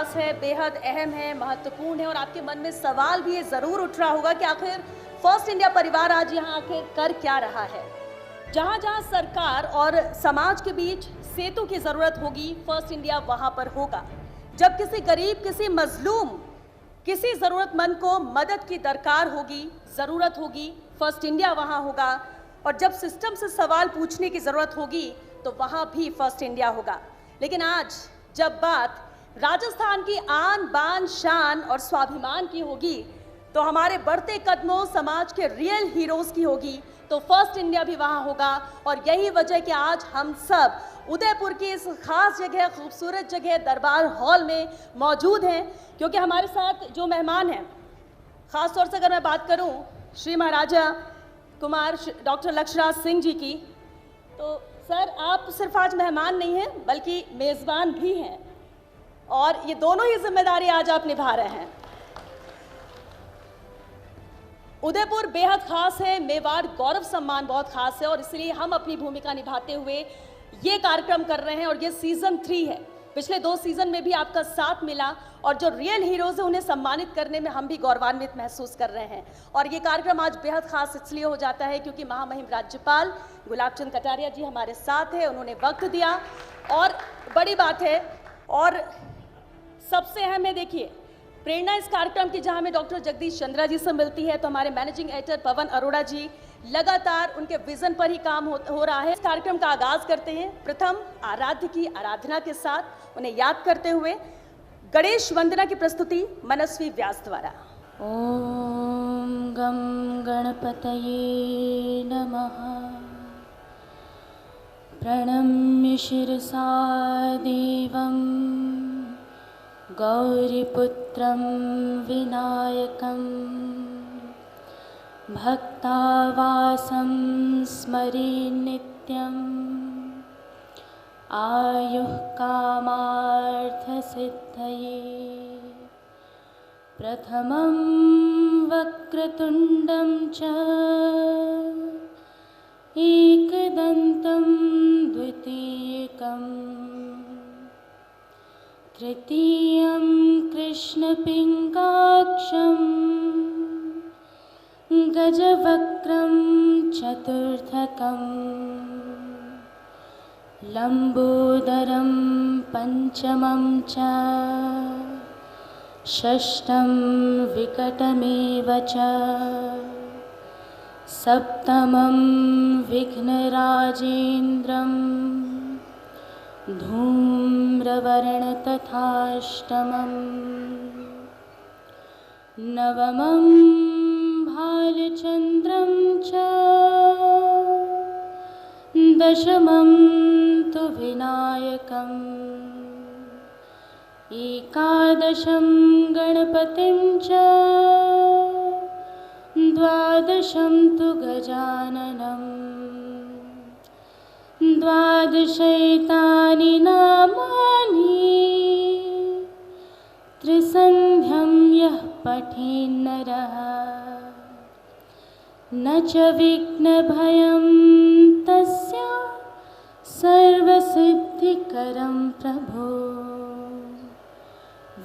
खास है, बेहद अहम है, महत्वपूर्ण है और आपके मन में सवाल भी ये ज़रूर उठ रहा होगा कि आखिर फर्स्ट इंडिया परिवार आज यहाँ आखिर कर क्या रहा है। जहाँ जहाँ सरकार और समाज के बीच सेतु की ज़रूरत होगी, फर्स्ट इंडिया वहाँ पर होगा। जब किसी गरीब, किसी मजलूम, किसी ज़रूरतमंद को मदद की दरकार होगी, ज़रूरत होगी, फर्स्ट इंडिया वहाँ होगा। और जब सिस्टम से सवाल पूछने की ज़रूरत होगी तो वहाँ भी फर्स्ट इंडिया होगा। लेकिन आज जब बात राजस्थान की आन बान शान और स्वाभिमान की होगी तो हमारे बढ़ते कदमों समाज के रियल हीरोज़ की होगी, तो फर्स्ट इंडिया भी वहाँ होगा। और यही वजह कि आज हम सब उदयपुर की इस खास जगह, खूबसूरत जगह दरबार हॉल में मौजूद हैं, क्योंकि हमारे साथ जो मेहमान हैं, ख़ास तौर से अगर मैं बात करूं श्री महाराजा कुमार डॉक्टर लक्षराज सिंह जी की, तो सर आप सिर्फ आज मेहमान नहीं हैं बल्कि मेज़बान भी हैं, और ये दोनों ही जिम्मेदारी आज आप निभा रहे हैं। उदयपुर बेहद खास है, मेवाड़ गौरव सम्मान बहुत खास है, और इसलिए हम अपनी भूमिका निभाते हुए ये कार्यक्रम कर रहे हैं। और ये सीज़न 3 है। पिछले 2 सीज़न में भी आपका साथ मिला और जो रियल हीरोज़ हैं उन्हें सम्मानित करने में हम भी गौरवान्वित महसूस कर रहे हैं। और ये कार्यक्रम आज बेहद खास इसलिए हो जाता है क्योंकि महामहिम राज्यपाल गुलाब चंद कटारिया जी हमारे साथ हैं, उन्होंने वक्त दिया, और बड़ी बात है और सबसे अहम है, देखिए प्रेरणा इस कार्यक्रम की जहां हमें डॉक्टर जगदीश चंद्रा जी से मिलती है, तो हमारे मैनेजिंग एडिटर पवन अरोड़ा जी लगातार उनके विजन पर ही काम हो रहा है। इस कार्यक्रम का आगाज करते हैं प्रथम आराध्य की आराधना के साथ, उन्हें याद करते हुए गणेश वंदना की प्रस्तुति मनस्वी व्यास द्वारा। ओम गम गणपतये नमः। प्रणम्य शिरसा देवं गौरीपुत्रं विनायकं भक्तावासं स्मरे नित्यम् आयुः कामार्थसिद्धये। प्रथमं वक्रतुण्डं च एकदन्तं द्वितीयकम् तृतीयं कृष्णपिङ्गाक्षं गजवक्त्रं चतुर्थकम् लम्बोदरं पञ्चमं च षष्ठं विकटमेव च सप्तमं विघ्नराजेन्द्रं धूम्रवर्णतथाष्टमम् नवमं भालचन्द्रं च दशमं तु विनायकम् एकादशं गणपतिं च द्वादशं तु गजाननम् द्वादशैतानि नामानि त्रिसन्ध्यं यः पठेन्नरः न च विघ्नभयं तस्य सर्वसिद्धिकरं प्रभो।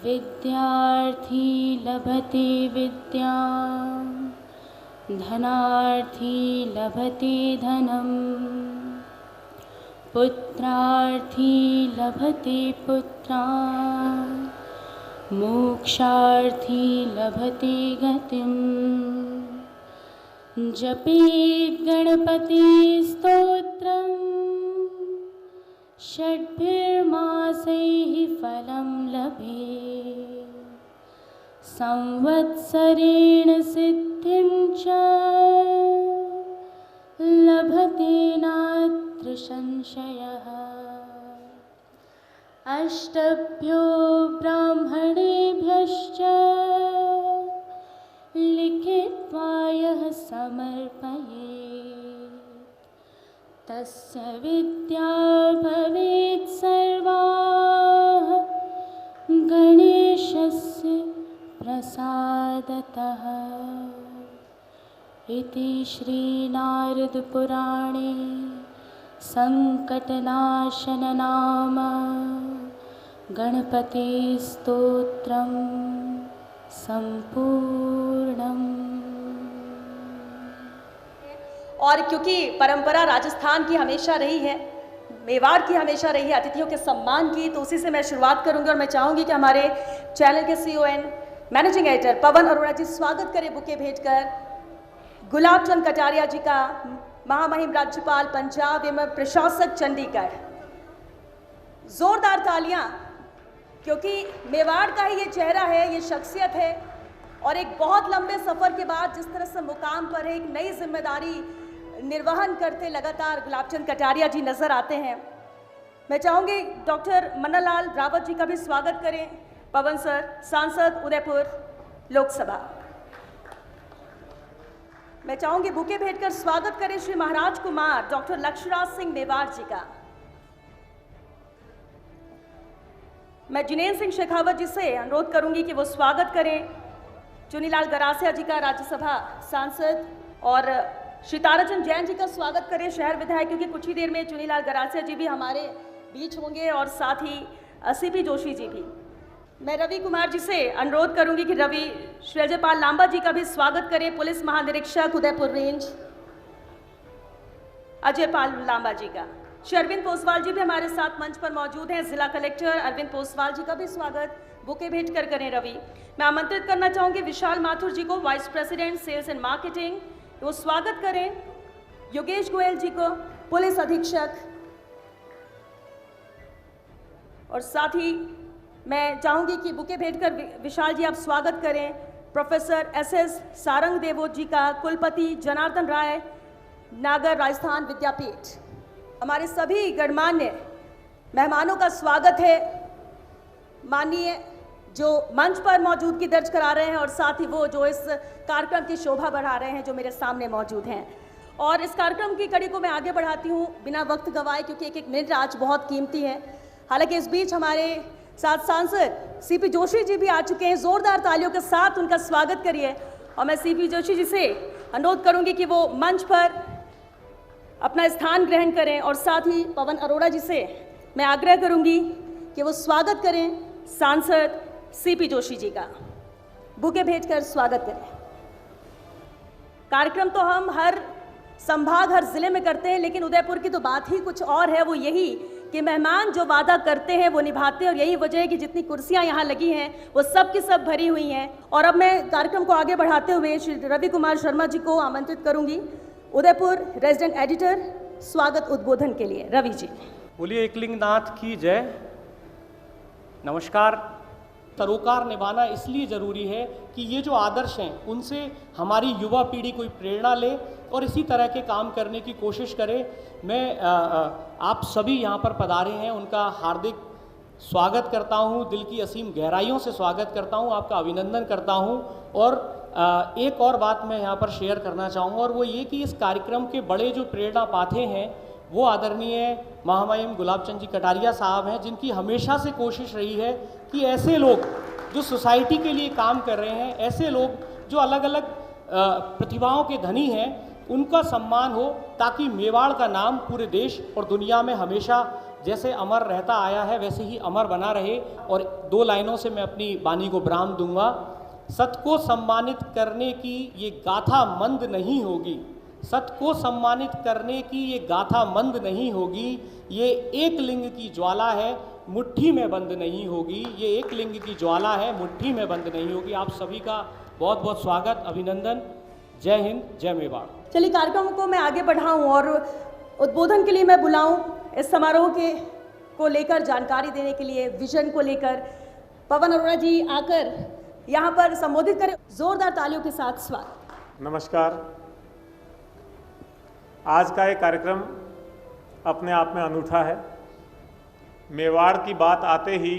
विद्यार्थी लभते विद्यां धनार्थी लभते धनम् पुत्रार्थी लभते पुत्रान् मोक्षार्थी लभते गतिम्। जपेत् गणपतिस्तोत्रं षड्भिर्मासैः फलं लभेत् संवत्सरेण सिद्धिं च लभते नात्र संशयः। अष्टभ्यो ब्राह्मणेभ्यश्च लिखित्वा यः समर्पयेत् तस्य विद्या भवेत् सर्वाः गणेशस्य प्रसादतः। इति श्रीनारदपुराणे संकटनाशन नाम गणपतिस्तोत्रं सम्पूर्णम्। और क्योंकि परंपरा राजस्थान की हमेशा रही है, मेवाड़ की हमेशा रही है अतिथियों के सम्मान की, तो उसी से मैं शुरुआत करूंगी और मैं चाहूंगी कि हमारे चैनल के CEO and managing editor Pawan Arora जी स्वागत करें बुके भेंट कर गुलाब चंद कटारिया जी का, महामहिम राज्यपाल पंजाब एवं प्रशासक चंडीगढ़। जोरदार तालियां, क्योंकि मेवाड़ का ही ये चेहरा है, ये शख्सियत है और एक बहुत लंबे सफर के बाद जिस तरह से मुकाम पर है, एक नई जिम्मेदारी निर्वहन करते लगातार गुलाबचंद कटारिया जी नजर आते हैं। मैं चाहूंगी डॉक्टर मन्नालाल रावत जी का भी स्वागत करें। पवन सर, सांसद उदयपुर लोकसभा। मैं चाहूंगी बुके भेंट कर स्वागत करें श्री महाराज कुमार डॉक्टर लक्ष्यराज सिंह मेवाड़ जी का। मैं जिनेन्द्र सिंह शेखावत जी से अनुरोध करूंगी कि वो स्वागत करें चुनीलाल गरासिया जी का, राज्यसभा सांसद, और श्री ताराचंद जैन जी का स्वागत करें शहर विधायक, क्योंकि कुछ ही देर में चुनीलाल गरासिया जी भी हमारे बीच होंगे और साथ ही CP जोशी जी भी। मैं रवि कुमार जी से अनुरोध करूंगी कि रवि श्री अजयपाल लांबा जी का भी स्वागत करें, पुलिस महानिरीक्षक उदयपुर रेंज अजयपाल लांबा जी का। श्री अरविंद पोसवाल जी भी हमारे साथ मंच पर मौजूद हैं, जिला कलेक्टर अरविंद पोसवाल जी का भी स्वागत बुके भेंट कर करें रवि। मैं आमंत्रित करना चाहूंगी विशाल माथुर जी को, vice president sales and marketing, वो स्वागत करें। योगेश गोयल जी को, पुलिस अधीक्षक, और साथ ही मैं चाहूंगी कि बुके भेंट कर विशाल जी आप स्वागत करें प्रोफेसर SS सारंग देवोत जी का, कुलपति जनार्दन राय, नागर राजस्थान विद्यापीठ। हमारे सभी गणमान्य मेहमानों का स्वागत है, माननीय जो मंच पर मौजूदगी दर्ज करा रहे हैं और साथ ही वो जो इस कार्यक्रम की शोभा बढ़ा रहे हैं, जो मेरे सामने मौजूद हैं। और इस कार्यक्रम की कड़ी को मैं आगे बढ़ाती हूँ बिना वक्त गवाए, क्योंकि एक एक मिनट आज बहुत कीमती है। हालांकि इस बीच हमारे साथ सांसद CP जोशी जी भी आ चुके हैं, जोरदार तालियों के साथ उनका स्वागत करिए। और मैं CP जोशी जी से अनुरोध करूंगी कि वो मंच पर अपना स्थान ग्रहण करें, और साथ ही पवन अरोड़ा जी से मैं आग्रह करूंगी कि वो स्वागत करें सांसद CP जोशी जी का। बुके भेंट कर स्वागत करें। कार्यक्रम तो हम हर संभाग, हर जिले में करते हैं, लेकिन उदयपुर की तो बात ही कुछ और है। वो यही कि मेहमान जो वादा करते हैं वो निभाते हैं, और यही वजह है कि जितनी कुर्सियां यहाँ लगी हैं वो सब की सब भरी हुई हैं। और अब मैं कार्यक्रम को आगे बढ़ाते हुए श्री रवि कुमार शर्मा जी को आमंत्रित करूंगी, उदयपुर रेजिडेंट एडिटर, स्वागत उद्बोधन के लिए। रवि जी। बोलिए एकलिंगनाथ की जय। नमस्कार। सरोकार निभाना इसलिए ज़रूरी है कि ये जो आदर्श हैं उनसे हमारी युवा पीढ़ी कोई प्रेरणा ले और इसी तरह के काम करने की कोशिश करे। मैं आप सभी यहाँ पर पधारे हैं, उनका हार्दिक स्वागत करता हूँ, दिल की असीम गहराइयों से स्वागत करता हूँ, आपका अभिनंदन करता हूँ। और एक और बात मैं यहाँ पर शेयर करना चाहूँगा, और वो ये कि इस कार्यक्रम के बड़े जो प्रेरणा पाते हैं वो आदरणीय महामहिम गुलाबचंद जी कटारिया साहब हैं, जिनकी हमेशा से कोशिश रही है कि ऐसे लोग जो सोसाइटी के लिए काम कर रहे हैं, ऐसे लोग जो अलग अलग प्रतिभाओं के धनी हैं, उनका सम्मान हो, ताकि मेवाड़ का नाम पूरे देश और दुनिया में हमेशा जैसे अमर रहता आया है वैसे ही अमर बना रहे। और 2 लाइनों से मैं अपनी वाणी को विराम दूंगा। सत को सम्मानित करने की ये गाथा मंद नहीं होगी, सत को सम्मानित करने की ये गाथा मंद नहीं होगी, ये एक लिंग की ज्वाला है मुट्ठी में बंद नहीं होगी, ये एक लिंग की ज्वाला है मुट्ठी में बंद नहीं होगी। आप सभी का बहुत बहुत स्वागत, अभिनंदन। जय हिंद, जय मेवाड़। चलिए कार्यक्रम को मैं आगे बढ़ाऊं और उद्बोधन के लिए मैं बुलाऊं इस समारोह के को लेकर जानकारी देने के लिए, विजन को लेकर पवन अरोड़ा जी आकर यहाँ पर संबोधित करें। जोरदार तालियों के साथ स्वागत। नमस्कार। आज का ये कार्यक्रम अपने आप में अनूठा है। मेवाड़ की बात आते ही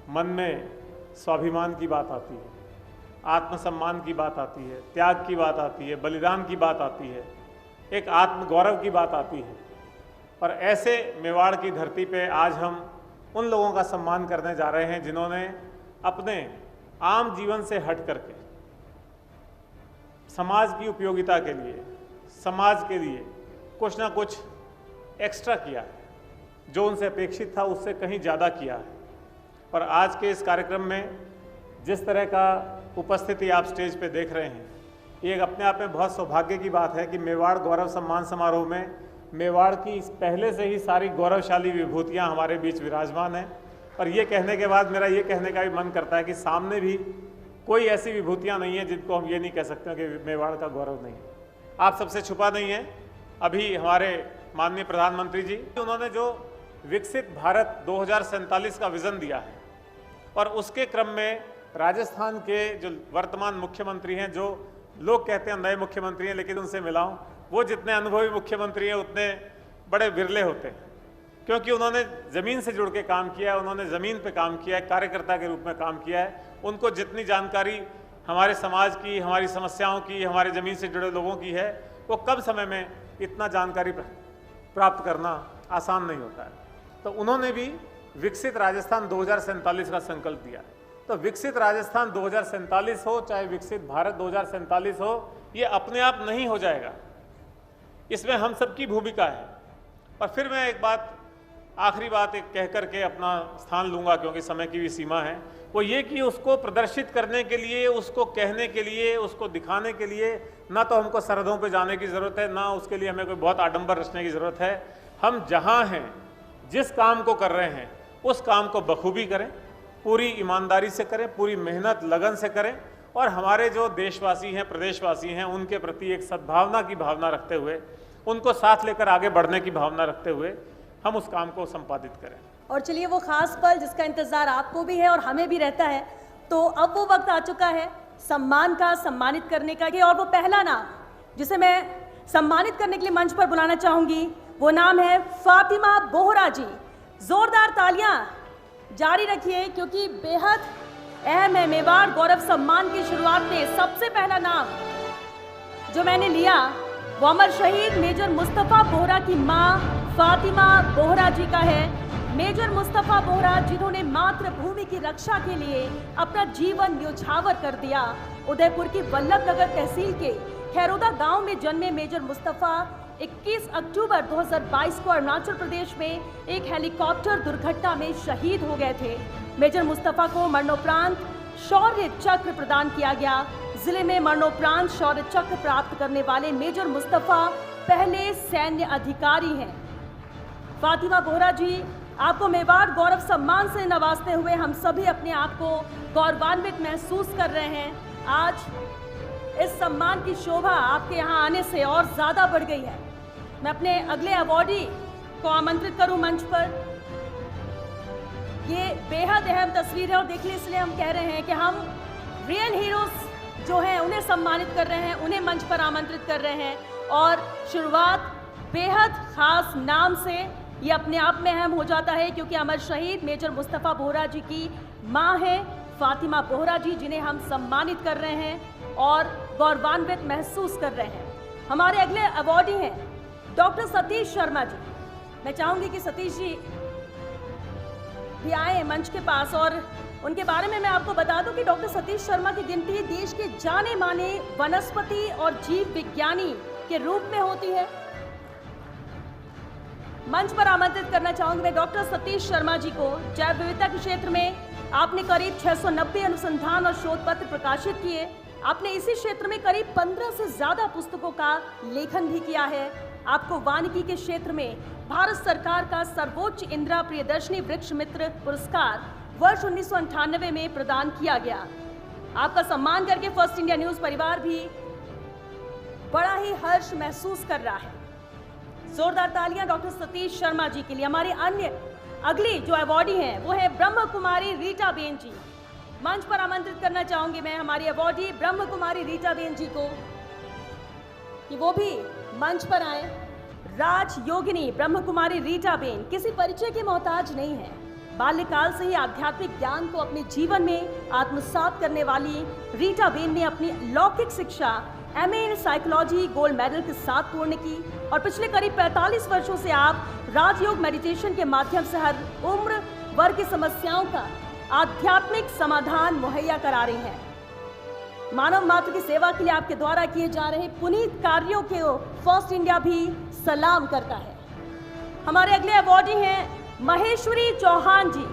मन में स्वाभिमान की बात आती है, आत्मसम्मान की बात आती है, त्याग की बात आती है, बलिदान की बात आती है, एक आत्मगौरव की बात आती है। और ऐसे मेवाड़ की धरती पे आज हम उन लोगों का सम्मान करने जा रहे हैं जिन्होंने अपने आम जीवन से हट करके समाज की उपयोगिता के लिए, समाज के लिए कुछ ना कुछ एक्स्ट्रा किया है। जो उनसे अपेक्षित था उससे कहीं ज़्यादा किया है। पर आज के इस कार्यक्रम में जिस तरह का उपस्थिति आप स्टेज पे देख रहे हैं, ये अपने आप में बहुत सौभाग्य की बात है कि मेवाड़ गौरव सम्मान समारोह में मेवाड़ की पहले से ही सारी गौरवशाली विभूतियाँ हमारे बीच विराजमान हैं। और ये कहने के बाद मेरा ये कहने का भी मन करता है कि सामने भी कोई ऐसी विभूतियाँ नहीं हैं जिनको हम ये नहीं कह सकते कि मेवाड़ का गौरव नहीं है। आप सबसे छुपा नहीं है। अभी हमारे माननीय प्रधानमंत्री जी, उन्होंने जो विकसित भारत 2047 का विज़न दिया है और उसके क्रम में राजस्थान के जो वर्तमान मुख्यमंत्री हैं, जो लोग कहते हैं नए मुख्यमंत्री हैं, लेकिन उनसे मिला हूँ, वो जितने अनुभवी मुख्यमंत्री हैं उतने बड़े विरले होते हैं, क्योंकि उन्होंने ज़मीन से जुड़ के काम किया है, उन्होंने ज़मीन पे काम किया है, कार्यकर्ता के रूप में काम किया है। उनको जितनी जानकारी हमारे समाज की, हमारी समस्याओं की, हमारे ज़मीन से जुड़े लोगों की है, वो कम समय में इतना जानकारी प्राप्त करना आसान नहीं होता है। तो उन्होंने भी विकसित राजस्थान 2047 का संकल्प दिया। तो विकसित राजस्थान 2047 हो चाहे विकसित भारत 2047 हो, ये अपने आप नहीं हो जाएगा, इसमें हम सबकी भूमिका है। और फिर मैं एक बात, आखिरी बात एक कह करके अपना स्थान लूँगा, क्योंकि समय की भी सीमा है, वो ये कि उसको प्रदर्शित करने के लिए, उसको कहने के लिए, उसको दिखाने के लिए ना तो हमको सरहदों पे जाने की ज़रूरत है, ना उसके लिए हमें कोई बहुत आडंबर रचने की ज़रूरत है। हम जहाँ हैं, जिस काम को कर रहे हैं, उस काम को बखूबी करें, पूरी ईमानदारी से करें, पूरी मेहनत लगन से करें, और हमारे जो देशवासी हैं, प्रदेशवासी हैं, उनके प्रति एक सद्भावना की भावना रखते हुए, उनको साथ लेकर आगे बढ़ने की भावना रखते हुए हम उस काम को संपादित करें। और चलिए, वो खास पल जिसका इंतजार आपको भी है और हमें भी रहता है, तो अब वो वक्त आ चुका है सम्मान का, सम्मानित करने का। और वो पहला नाम जिसे मैं सम्मानित करने के लिए मंच पर बुलाना चाहूंगी, वो नाम है फातिमा बोहरा जी। जोरदार तालियां जारी रखिए, क्योंकि बेहद अहम है। मेवाड़ गौरव सम्मान की शुरुआत में सबसे पहला नाम जो मैंने लिया वो अमर शहीद मेजर मुस्तफ़ा बोहरा की मां फातिमा बोहरा जी का है। मेजर मुस्तफ़ा बोहरा, जिन्होंने मातृभूमि की रक्षा के लिए अपना जीवन न्यौछावर कर दिया। उदयपुर की वल्लभनगर तहसील के खैरोदा गांव में जन्मे मेजर मुस्तफ़ा 21 अक्टूबर 2022 को अरुणाचल प्रदेश में एक हेलीकॉप्टर दुर्घटना में शहीद हो गए थे। मेजर मुस्तफ़ा को मरणोपरांत शौर्य चक्र प्रदान किया गया। जिले में मरणोपरांत शौर्य चक्र प्राप्त करने वाले मेजर मुस्तफ़ा पहले सैन्य अधिकारी हैं। फातिमा बोहरा जी, आपको मेवाड़ गौरव सम्मान से नवाजते हुए हम सभी अपने आप को गौरवान्वित महसूस कर रहे हैं। आज इस सम्मान की शोभा आपके यहाँ आने से और ज़्यादा बढ़ गई है। मैं अपने अगले अवॉर्डी को आमंत्रित करूं मंच पर। ये बेहद अहम तस्वीर है और देखिए, इसलिए हम कह रहे हैं कि हम रियल हीरोज जो हैं उन्हें सम्मानित कर रहे हैं, उन्हें मंच पर आमंत्रित कर रहे हैं। और शुरुआत बेहद खास नाम से ये अपने आप में अहम हो जाता है, क्योंकि अमर शहीद मेजर मुस्तफ़ा बोहरा जी की मां है फातिमा बोहरा जी, जिन्हें हम सम्मानित कर रहे हैं और गौरवान्वित महसूस कर रहे हैं। हमारे अगले अवॉर्डी हैं डॉक्टर सतीश शर्मा जी। मैं चाहूंगी कि सतीश जी भी आए मंच के पास, और उनके बारे में मैं आपको बता दूं कि डॉक्टर सतीश शर्मा की गिनती देश के जाने माने वनस्पति और जीव विज्ञानी के रूप में होती है। मंच पर आमंत्रित करना चाहूंगी मैं डॉक्टर सतीश शर्मा जी को। जैव विविधता के क्षेत्र में आपने करीब 690 अनुसंधान और शोध पत्र प्रकाशित किए। आपने इसी क्षेत्र में करीब 15 से ज्यादा पुस्तकों का लेखन भी किया है। आपको वानिकी के क्षेत्र में भारत सरकार का सर्वोच्च इंदिरा प्रियदर्शनी वृक्ष मित्र पुरस्कार वर्ष 1998 में प्रदान किया गया। आपका सम्मान करके फर्स्ट इंडिया न्यूज परिवार भी बड़ा ही हर्ष महसूस कर रहा है। जोरदार तालियां डॉक्टर सतीश शर्मा जी के लिए। हमारी अन्य अगली जो अवॉर्डी हैं वो है ब्रह्म कुमारी रीटा बेन जी। मंच पर आमंत्रित करना चाहूंगी मैं हमारी अवॉर्डी ब्रह्म कुमारी रीटा बेन जी को कि वो भी मंच पर आए। राज योगिनी ब्रह्म कुमारी रीटा बेन किसी परिचय की मोहताज नहीं है। बाल्यकाल से ही आध्यात्मिक ज्ञान को अपने जीवन में आत्मसात करने वाली रीटा बेन ने अपनी लौकिक शिक्षा MA in psychology gold medal के साथ पूर्ण की और पिछले करीब 45 वर्षों से आप राजयोग मेडिटेशन के माध्यम से हर उम्र वर्ग की समस्याओं का आध्यात्मिक समाधान मुहैया करा रही हैं। मानव मात्र की सेवा के लिए आपके द्वारा किए जा रहे पुनीत कार्यों के फर्स्ट इंडिया भी सलाम करता है। हमारे अगले अवॉर्डी हैं महेश्वरी चौहान जी।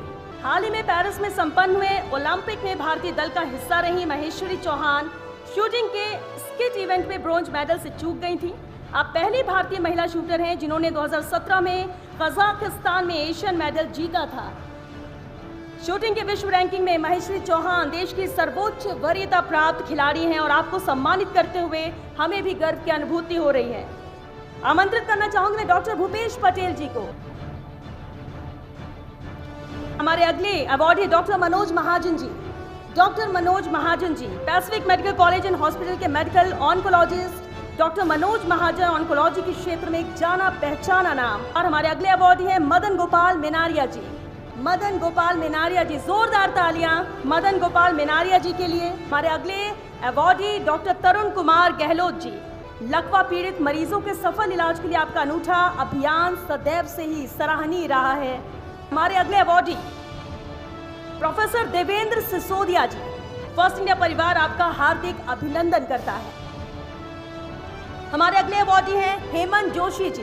हाल ही में पेरिस में संपन्न हुए ओलंपिक में भारतीय दल का हिस्सा रही महेश्वरी चौहान शूटिंग के स्किट इवेंट में ब्रॉन्ज मेडल से चूक गई थी। आप पहली भारतीय महिला शूटर हैं जिन्होंने 2017 में कजाकिस्तान में एशियन मेडल जीता था। शूटिंग के विश्व रैंकिंग में महेश्वरी चौहान देश की सर्वोच्च वरीयता प्राप्त खिलाड़ी हैं और आपको सम्मानित करते हुए हमें भी गर्व की अनुभूति हो रही है। आमंत्रित करना चाहूंगी मैं डॉक्टर भूपेश पटेल जी को। हमारे अगले अवार्ड है doctor Manoj Mahajan ji. Doctor Manoj Mahajan ji Pacific medical college and hospital के medical oncologist. Doctor Manoj Mahajan oncology के क्षेत्र में एक जाना पहचाना नाम। और हमारे अगले अवार्ड है मदन गोपाल मेनारिया जी। मदन गोपाल मेनारिया जी, जोरदार तालियां मदन गोपाल मेनारिया जी के लिए। हमारे अगले अवार्डी डॉक्टर तरुण कुमार गहलोत जी। लकवा पीड़ित मरीजों के सफल इलाज के लिए आपका अनूठा अभियान सदैव से ही सराहनीय रहा है। हमारे अगले अवार्डी प्रोफेसर देवेंद्र सिसोदिया जी। फर्स्ट इंडिया परिवार आपका हार्दिक अभिनंदन करता है। हमारे अगले अवार्डी हैं हेमंत जोशी जी।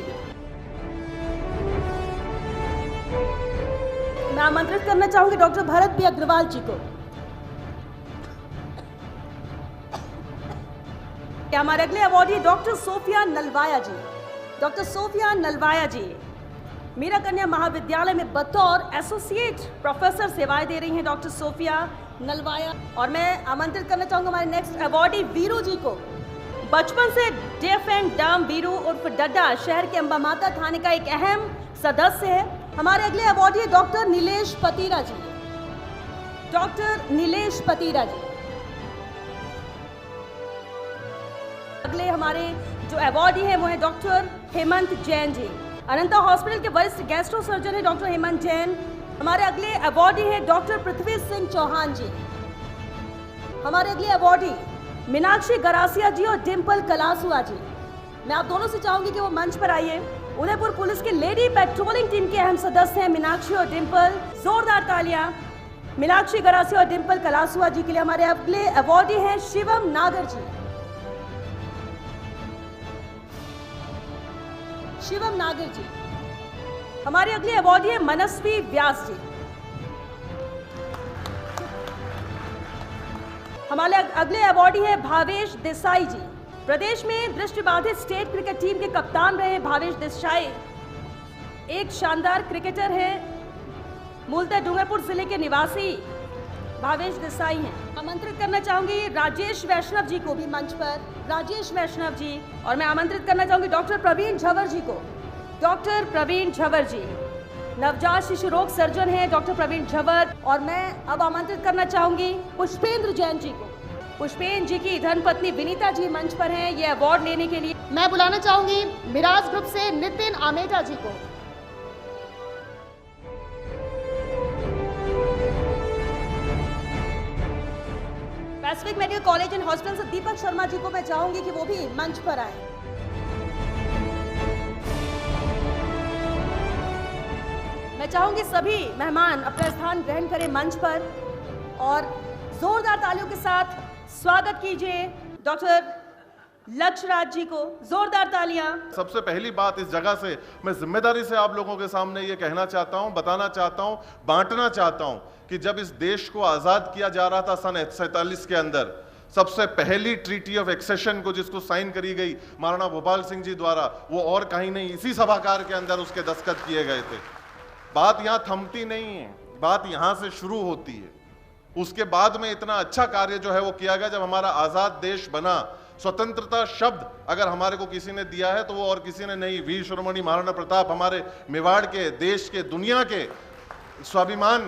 मैं आमंत्रित करना चाहूंगी डॉक्टर भरत बी अग्रवाल जी को। क्या हमारे अगले अवार्डी डॉक्टर सोफिया नलवाया जी। डॉक्टर सोफिया नलवाया जी मीरा कन्या महाविद्यालय में बतौर एसोसिएट प्रोफेसर सेवाएं दे रही हैं डॉक्टर सोफिया नलवाया। और मैं आमंत्रित करना चाहूंगा हमारे नेक्स्ट अवार्डी वीरू जी को। बचपन से डेफ एंड डम वीरू उर्फ डड्डा शहर के अंबा माता थाने का एक अहम सदस्य है। हमारे अगले अवार्डी है डॉक्टर नीलेश पतीरा जी। डॉक्टर नीलेश पतीरा जी। अगले हमारे जो अवार्डी है वो है डॉक्टर हेमंत जैन जी। अनंता हॉस्पिटल के वरिष्ठ गैस्ट्रो सर्जन है डॉक्टर हेमंत जैन। हमारे अगले अवार्डी है डॉक्टर पृथ्वी सिंह चौहान जी। हमारे अगले अवार्डी मीनाक्षी गरासिया जी और डिम्पल कलासुआ जी। मैं आप दोनों से चाहूंगी कि वो मंच पर आइए। उदयपुर पुलिस के लेडी पेट्रोलिंग टीम के अहम सदस्य हैं मीनाक्षी और डिम्पल। जोरदार तालियां मीनाक्षी गरासिया और डिम्पल कलासुआ जी के लिए। हमारे अगले अवार्डी हैं शिवम नागर जी। शिवम नागर जी। हमारे अगले अवार्डी है मनस्वी व्यास जी। हमारे अगले अवार्डी है भावेश देसाई जी। प्रदेश में दृष्टिबाधित स्टेट क्रिकेट टीम के कप्तान रहे भावेश देसाई एक शानदार क्रिकेटर हैं। मूलतः डूंगरपुर जिले के निवासी भावेश देसाई हैं। आमंत्रित करना चाहूंगी राजेश वैष्णव जी को भी मंच पर। राजेश वैष्णव जी। और मैं आमंत्रित करना चाहूंगी डॉक्टर प्रवीण झवर जी को। डॉक्टर प्रवीण झवर जी नवजात शिशु रोग सर्जन हैं डॉक्टर प्रवीण झवर। और मैं अब आमंत्रित करना चाहूंगी पुष्पेंद्र जैन जी को। पुष्पेंद्र जी की धर्मपत्नी विनीता जी मंच पर हैं ये अवार्ड लेने के लिए। मैं बुलाना चाहूंगी मिराज ग्रुप से नितिन आमेटा जी को। Pacific medical college and hospital से दीपक शर्मा जी को मैं चाहूंगी कि वो भी मंच पर आए। मैं चाहूंगी सभी मेहमान अपना स्थान ग्रहण करें मंच पर और जोरदार तालियों के साथ स्वागत कीजिए डॉक्टर लक्ष्यराज जी को। जोरदार तालियां। सबसे पहली बात इस जगह से मैं जिम्मेदारी से आप लोगों के सामने ये कहना चाहता हूं, बताना चाहता हूं, बांटना चाहता हूं कि जब इस देश को आजाद किया जा रहा था सन 47 के अंदर, सबसे पहली ट्रीटी ऑफ एक्सेशन को जिसको साइन करी गई महाराणा भोपाल सिंह जी द्वारा, वो और कहीं नहीं इसी सभागार के अंदर उसके दस्तखत किए गए थे। बात यहां थमती नहीं है, बात यहां से शुरू होती है। उसके बाद में इतना अच्छा कार्य जो है वो किया गया जब हमारा आजाद देश बना। स्वतंत्रता शब्द अगर हमारे को किसी ने दिया है तो वो और किसी ने नहीं, वीर शिरोमणि महाराणा प्रताप हमारे मेवाड़ के, देश के, दुनिया के स्वाभिमान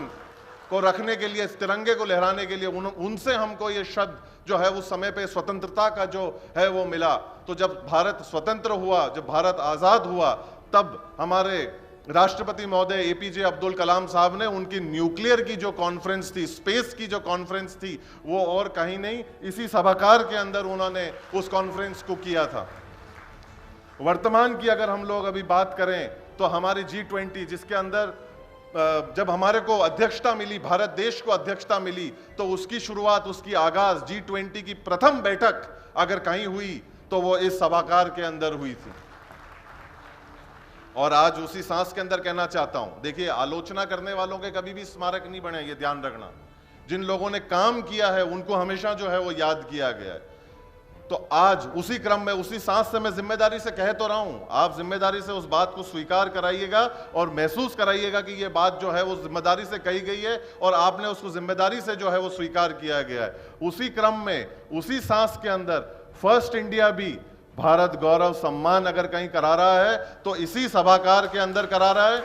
को रखने के लिए, इस तिरंगे को लहराने के लिए उनसे हमको ये शब्द जो है उस समय पे स्वतंत्रता का जो है वो मिला। तो जब भारत स्वतंत्र हुआ, जब भारत आजाद हुआ, तब हमारे राष्ट्रपति महोदय एपीजे अब्दुल कलाम साहब ने उनकी न्यूक्लियर की जो कॉन्फ्रेंस थी, स्पेस की जो कॉन्फ्रेंस थी, वो और कहीं नहीं इसी सभागार के अंदर उन्होंने उस कॉन्फ्रेंस को किया था। वर्तमान की अगर हम लोग अभी बात करें तो हमारी G20 जिसके अंदर जब हमारे को अध्यक्षता मिली, भारत देश को अध्यक्षता मिली, तो उसकी शुरुआत, उसकी आगाज G20 की प्रथम बैठक अगर कहीं हुई तो वो इस सभागार के अंदर हुई थी। और आज उसी सांस के अंदर कहना चाहता हूं, देखिए आलोचना करने वालों के कभी भी स्मारक नहीं बने, ये ध्यान रखना। जिन लोगों ने काम किया है उनको हमेशा जो है वो याद किया गया है। तो आज उसी क्रम में, उसी सांस से मैं जिम्मेदारी से कह तो रहा हूं, आप जिम्मेदारी से उस बात को स्वीकार कराइएगा और महसूस कराइएगा कि ये बात जो है वो जिम्मेदारी से कही गई है और आपने उसको जिम्मेदारी से जो है वो स्वीकार किया गया है। उसी क्रम में, उसी सांस के अंदर फर्स्ट इंडिया भी भारत गौरव सम्मान अगर कहीं करा रहा है तो इसी सभागार के अंदर करा रहा है,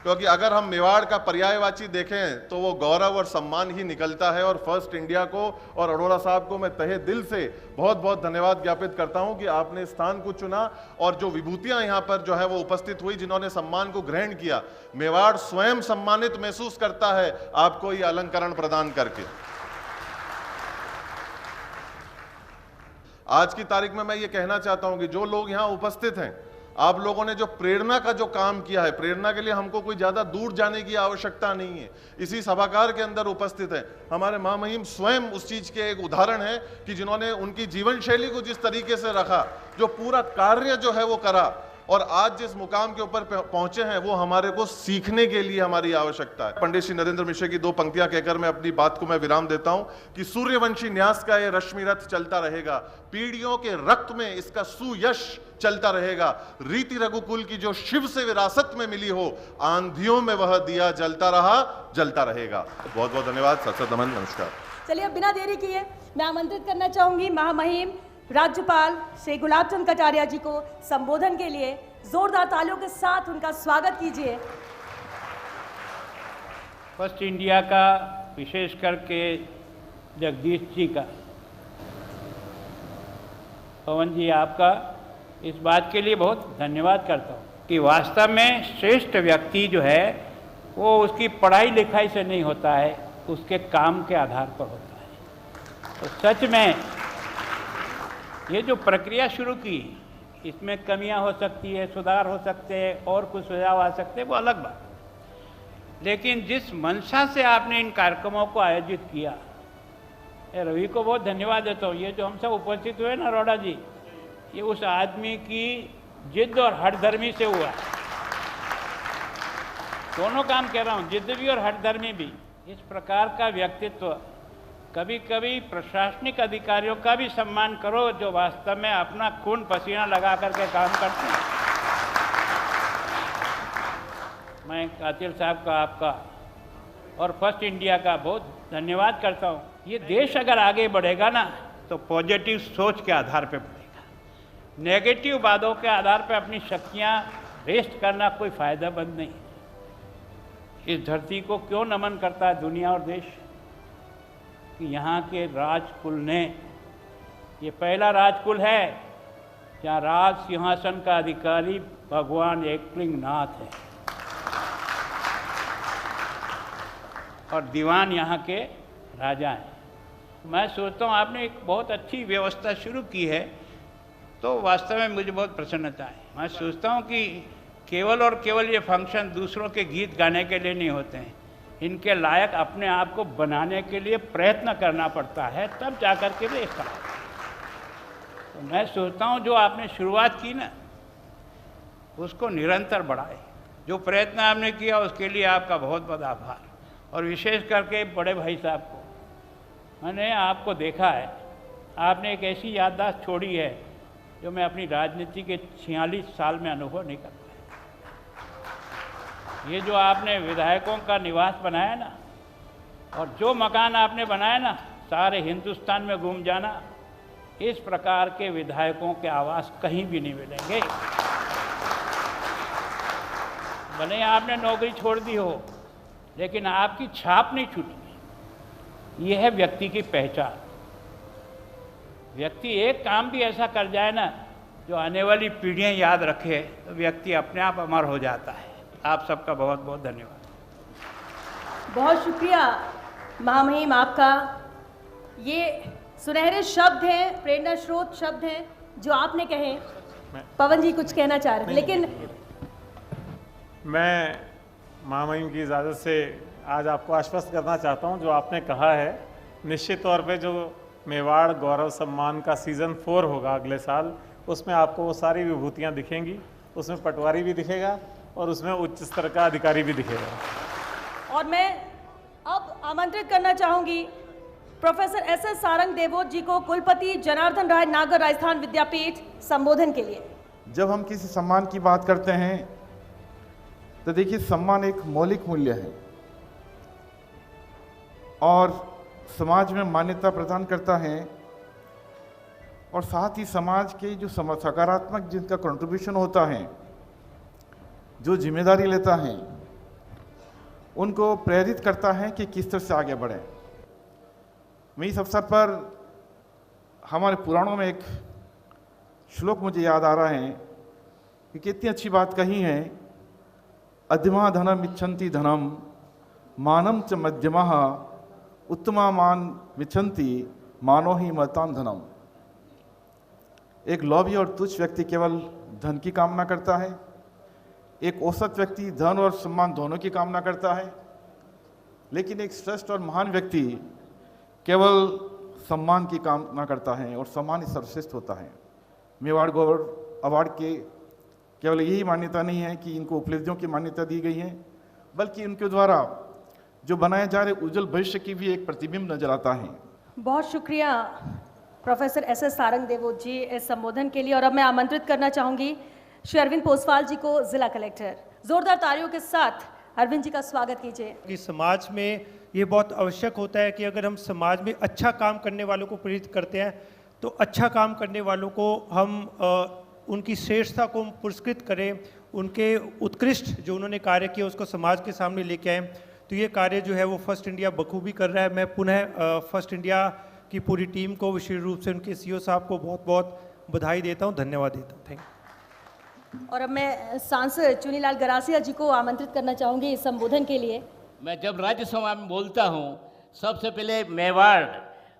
क्योंकि अगर हम मेवाड़ का पर्यायवाची देखें तो वो गौरव और सम्मान ही निकलता है। और फर्स्ट इंडिया को और अरोड़ा साहब को मैं तहे दिल से बहुत बहुत धन्यवाद ज्ञापित करता हूं कि आपने स्थान को चुना और जो विभूतियां यहां पर जो है वो उपस्थित हुई, जिन्होंने सम्मान को ग्रहण किया। मेवाड़ स्वयं सम्मानित महसूस करता है आपको ये अलंकरण प्रदान करके। आज की तारीख में मैं ये कहना चाहता हूं कि जो लोग यहां उपस्थित हैं, आप लोगों ने जो प्रेरणा का जो काम किया है, प्रेरणा के लिए हमको कोई ज्यादा दूर जाने की आवश्यकता नहीं है, इसी सभागार के अंदर उपस्थित है। हमारे महामहिम स्वयं उस चीज के एक उदाहरण है कि जिन्होंने उनकी जीवन शैली को जिस तरीके से रखा, जो पूरा कार्य जो है वो करा और आज जिस मुकाम के ऊपर पहुंचे हैं, वो हमारे को सीखने के लिए हमारी आवश्यकता है। पंडित श्री नरेंद्र मिश्र की 2 पंक्तियां कहकर मैं अपनी बात को मैं विराम देता हूं कि सूर्यवंशी न्यास का ये रश्मि रथ चलता रहेगा, पीढ़ियों के रक्त में इसका सुयश चलता रहेगा, रीति रघुकुल की जो शिव से विरासत में मिली हो, आंधियों में वह दिया जलता रहा, जलता रहेगा। बहुत बहुत धन्यवाद, सत सत नमन, नमस्कार। चलिए अब बिना देरी किए मैं आमंत्रित करना चाहूंगी महामहिम राज्यपाल श्री गुलाब चंद कटारिया जी को संबोधन के लिए। जोरदार तालियों के साथ उनका स्वागत कीजिए। फर्स्ट इंडिया का, विशेष करके जगदीश जी का, पवन जी आपका इस बात के लिए बहुत धन्यवाद करता हूँ कि वास्तव में श्रेष्ठ व्यक्ति जो है वो उसकी पढ़ाई लिखाई से नहीं होता है, उसके काम के आधार पर होता है। तो सच में ये जो प्रक्रिया शुरू की, इसमें कमियां हो सकती है, सुधार हो सकते हैं और कुछ सुझाव आ सकते हैं, वो अलग बात। लेकिन जिस मंशा से आपने इन कार्यक्रमों को आयोजित किया, रवि को बहुत धन्यवाद देता हूँ। ये जो हम सब उपस्थित हुए ना अरोड़ा जी, ये उस आदमी की जिद और हठधर्मी से हुआ। दोनों काम कह रहा हूँ, जिद भी और हठधर्मी भी। इस प्रकार का व्यक्तित्व, कभी कभी प्रशासनिक अधिकारियों का भी सम्मान करो जो वास्तव में अपना खून पसीना लगा करके काम करते हैं। मैं कातिल साहब का, आपका और फर्स्ट इंडिया का बहुत धन्यवाद करता हूँ। ये देश अगर आगे बढ़ेगा ना तो पॉजिटिव सोच के आधार पर बढ़ेगा। नेगेटिव बातों के आधार पर अपनी शक्तियाँ वेस्ट करना कोई फायदेमंद नहीं। इस धरती को क्यों नमन करता है दुनिया और देश कि यहाँ के राजकुल ने, ये पहला राजकुल है जहाँ राज सिंहासन का अधिकारी भगवान एकलिंग नाथ है और दीवान यहाँ के राजा हैं। मैं सोचता हूँ आपने एक बहुत अच्छी व्यवस्था शुरू की है, तो वास्तव में मुझे बहुत प्रसन्नता है। मैं सोचता हूँ कि केवल और केवल ये फंक्शन दूसरों के गीत गाने के लिए नहीं होते हैं, इनके लायक अपने आप को बनाने के लिए प्रयत्न करना पड़ता है, तब जाकर के वे इसका। तो मैं सोचता हूँ जो आपने शुरुआत की ना, उसको निरंतर बढ़ाए। जो प्रयत्न आपने किया उसके लिए आपका बहुत बहुत आभार। और विशेष करके बड़े भाई साहब को, मैंने आपको देखा है, आपने एक ऐसी याददाश्त छोड़ी है जो मैं अपनी राजनीति के 46 साल में अनुभव नहीं कर पाया। ये जो आपने विधायकों का निवास बनाया ना, और जो मकान आपने बनाया ना, सारे हिंदुस्तान में घूम जाना, इस प्रकार के विधायकों के आवास कहीं भी नहीं मिलेंगे। भले आपने नौकरी छोड़ दी हो, लेकिन आपकी छाप नहीं छूटी। यह है व्यक्ति की पहचान। व्यक्ति एक काम भी ऐसा कर जाए ना जो आने वाली पीढ़ियां याद रखे, तो व्यक्ति अपने आप अमर हो जाता है। आप सबका बहुत बहुत धन्यवाद। बहुत शुक्रिया महामहिम आपका। ये सुनहरे शब्द हैं, प्रेरणा स्रोत शब्द हैं जो आपने कहे। पवन जी कुछ कहना चाह रहे थे, लेकिन मैं महामहिम की इजाज़त से आज आपको आश्वस्त करना चाहता हूं, जो आपने कहा है निश्चित तौर पे जो मेवाड़ गौरव सम्मान का सीज़न 4 होगा अगले साल। उसमें आपको वो सारी विभूतियाँ दिखेंगी, उसमें पटवारी भी दिखेगा और उसमें उच्च स्तर का अधिकारी भी दिखेगा। और मैं अब आमंत्रित करना चाहूंगी प्रोफेसर एस सारंग देवोत जी को, कुलपति जनार्दन राय नागर राजस्थान विद्यापीठ, संबोधन के लिए। जब हम किसी सम्मान की बात करते हैं तो देखिए, सम्मान एक मौलिक मूल्य है और समाज में मान्यता प्रदान करता है, और साथ ही समाज के जो सकारात्मक जिनका कंट्रीब्यूशन होता है, जो जिम्मेदारी लेता है, उनको प्रेरित करता है कि किस तरह से आगे बढ़ें। मैं इस अवसर पर हमारे पुराणों में एक श्लोक मुझे याद आ रहा है कि कितनी अच्छी बात कही है, अध्यमा धनम इच्छन्ति धनम मानम च मध्यमः उत्तमा मान मिच्छन्ति मानो ही मतान धनम। एक लोभी और तुच्छ व्यक्ति केवल धन की कामना करता है, एक औसत व्यक्ति धन और सम्मान दोनों की कामना करता है, लेकिन एक श्रेष्ठ और महान व्यक्ति केवल सम्मान की कामना करता है और सम्मान ही सर्वश्रेष्ठ होता है। मेवाड़ गौरव अवार्ड के केवल यही मान्यता नहीं है कि इनको उपलब्धियों की मान्यता दी गई है, बल्कि उनके द्वारा जो बनाए जा रहे उज्जवल भविष्य की भी एक प्रतिबिंब नजर आता है। बहुत शुक्रिया प्रोफेसर एस सारंग देवोत जी इस संबोधन के लिए। और अब मैं आमंत्रित करना चाहूंगी श्री अरविंद पोसवाल जी को, जिला कलेक्टर। जोरदार तालियों के साथ अरविंद जी का स्वागत कीजिए। कि समाज में ये बहुत आवश्यक होता है कि अगर हम समाज में अच्छा काम करने वालों को प्रेरित करते हैं तो अच्छा काम करने वालों को हम उनकी श्रेष्ठता को पुरस्कृत करें, उनके उत्कृष्ट जो उन्होंने कार्य किया उसको समाज के सामने लेके आएँ। तो ये कार्य जो है वो फर्स्ट इंडिया बखूबी कर रहा है। मैं पुनः फर्स्ट इंडिया की पूरी टीम को, विशेष रूप से उनके सीईओ साहब को बहुत बहुत बधाई देता हूँ, धन्यवाद देता हूँ। Thank you. और अब मैं सांसद चुनीलाल गरासिया जी को आमंत्रित करना चाहूंगी इस संबोधन के लिए। मैं जब राज्यसभा में बोलता हूँ सबसे पहले मेवाड़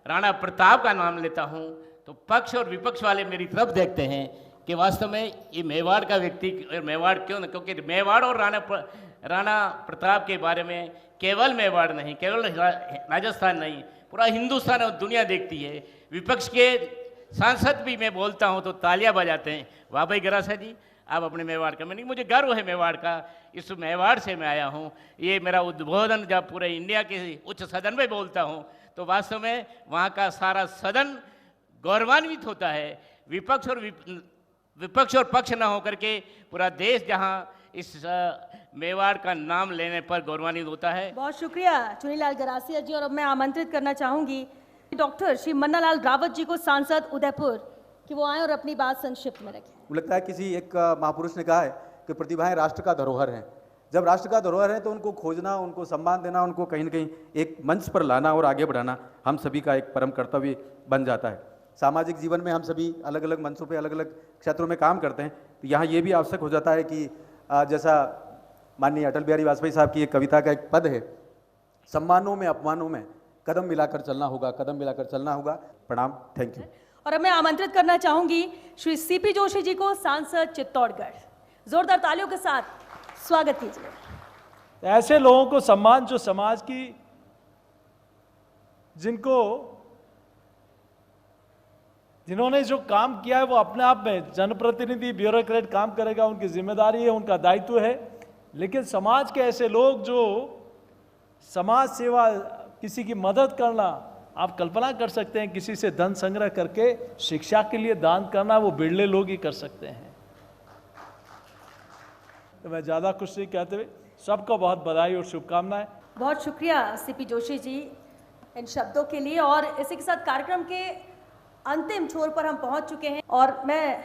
राणा प्रताप का नाम लेता हूँ तो पक्ष और विपक्ष वाले मेरी तरफ देखते हैं कि वास्तव में ये मेवाड़ का व्यक्ति, मेवाड़ क्यों न, क्योंकि मेवाड़ और राणा प्रताप के बारे में केवल मेवाड़ नहीं, केवल राजस्थान नहीं, पूरा हिंदुस्तान और दुनिया देखती है। विपक्ष के सांसद भी मैं बोलता हूँ तो तालियां बजाते हैं। वाह भाई गरासिया जी, आप अपने मेवाड़ का, मैंने, मुझे गर्व है मेवाड़ का, इस मेवाड़ से मैं आया हूँ। ये मेरा उद्बोधन जब पूरे इंडिया के उच्च सदन में बोलता हूँ तो वास्तव में वहाँ का सारा सदन गौरवान्वित होता है। विपक्ष और पक्ष न होकर के पूरा देश जहाँ इस मेवाड़ का नाम लेने पर गौरवान्वित होता है। बहुत शुक्रिया चुनीलाल गरासिया जी। और अब मैं आमंत्रित करना चाहूंगी डॉक्टर श्री मन्नालाल रावत जी को, सांसद उदयपुर, कि वो आए और अपनी बात संक्षिप्त में रखें। मुझे लगता है किसी एक महापुरुष ने कहा है कि प्रतिभाएं राष्ट्र का धरोहर हैं। जब राष्ट्र का धरोहर है तो उनको खोजना, उनको सम्मान देना, उनको कहीं न कहीं एक मंच पर लाना और आगे बढ़ाना हम सभी का एक परम कर्तव्य बन जाता है। सामाजिक जीवन में हम सभी अलग अलग मंचों पे अलग अलग क्षेत्रों में काम करते हैं, तो यहाँ ये भी आवश्यक हो जाता है कि जैसा माननीय अटल बिहारी वाजपेयी साहब की एक कविता का एक पद है, सम्मानों में अपमानों में कदम मिलाकर चलना होगा, कदम मिलाकर चलना होगा। प्रणाम, थैंक यू। और अब मैं आमंत्रित करना चाहूंगी श्री सीपी जोशी जी को, सांसद चित्तौड़गढ़। जोरदार तालियों के साथ स्वागत कीजिए। ऐसे लोगों को सम्मान जो समाज की, जिन्होंने जो काम किया है वो अपने आप में जनप्रतिनिधि, ब्यूरोक्रेट काम करेगा, उनकी जिम्मेदारी है, उनका दायित्व है। लेकिन समाज के ऐसे लोग जो समाज सेवा, किसी की मदद करना, आप कल्पना कर सकते हैं किसी से धन संग्रह करके शिक्षा के लिए दान करना, वो बिरले लोग ही कर सकते हैं। तो मैं ज़्यादा कुछ नहीं कहते हुए सबको बहुत बधाई और शुभकामनाएं। बहुत शुक्रिया सीपी जोशी जी इन शब्दों के लिए। और इसी के साथ कार्यक्रम के अंतिम छोर पर हम पहुंच चुके हैं और मैं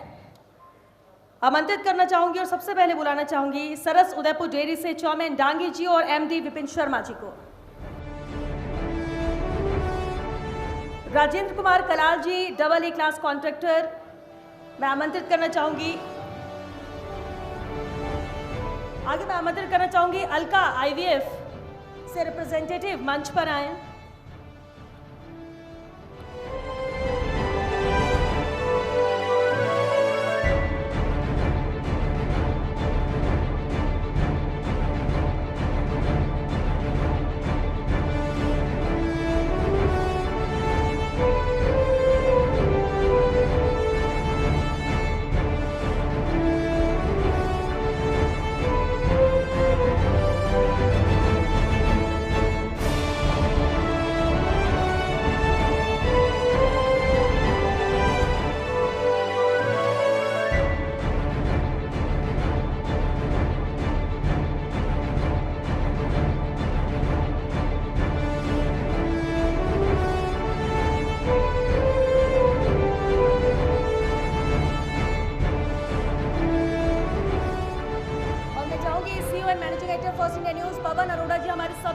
आमंत्रित करना चाहूंगी और सबसे पहले बुलाना चाहूंगी सरस उदयपुर डेयरी से चेयरमैन डांगी जी और एमडी विपिन शर्मा जी को। राजेंद्र कुमार कलाल जी, AA क्लास कॉन्ट्रैक्टर, मैं आमंत्रित करना चाहूंगी। आगे मैं आमंत्रित करना चाहूंगी अलका IVF से रिप्रेजेंटेटिव मंच पर आए।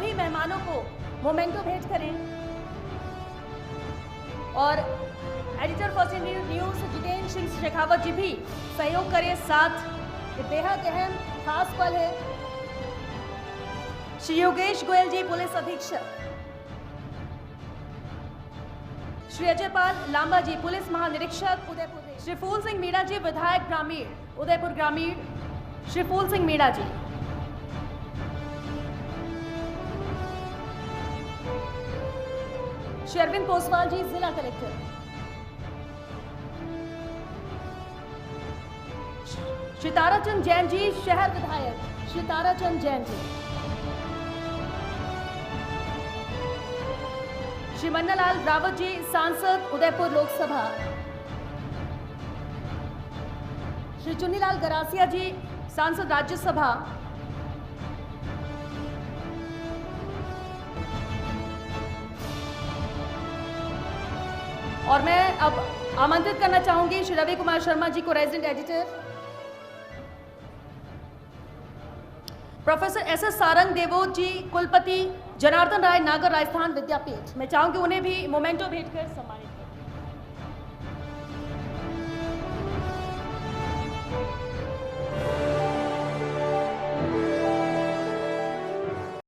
सभी मेहमानों को मोमेंटो भेंट करें और editor first India news Jitendra Singh Shekhawat ji भी सहयोग करें साथ। ये बेहद अहम खास पल है। श्री योगेश गोयल जी पुलिस अधीक्षक, श्री अजय पाल लांबा जी पुलिस महानिरीक्षक उदयपुर, श्री फूल सिंह मीणा जी विधायक ग्रामीण उदयपुर ग्रामीण, श्री फूल सिंह मीणा जी, श्री अरविंद पोसवाल जी जिला कलेक्टर, श्री ताराचंद जैन जी शहर विधायक, श्री ताराचंद जैन जी, श्री मन्नालाल रावत जी सांसद उदयपुर लोकसभा, श्री चुन्नीलाल गरासिया जी सांसद राज्यसभा, और मैं अब आमंत्रित करना चाहूंगी श्री रवि कुमार शर्मा जी को, resident editor, professor S S. Sarang Devot ji कुलपति जनार्दन राय नागर राजस्थान विद्यापीठ। मैं चाहूंगी उन्हें भी मोमेंटो भेंट कर सम्मानित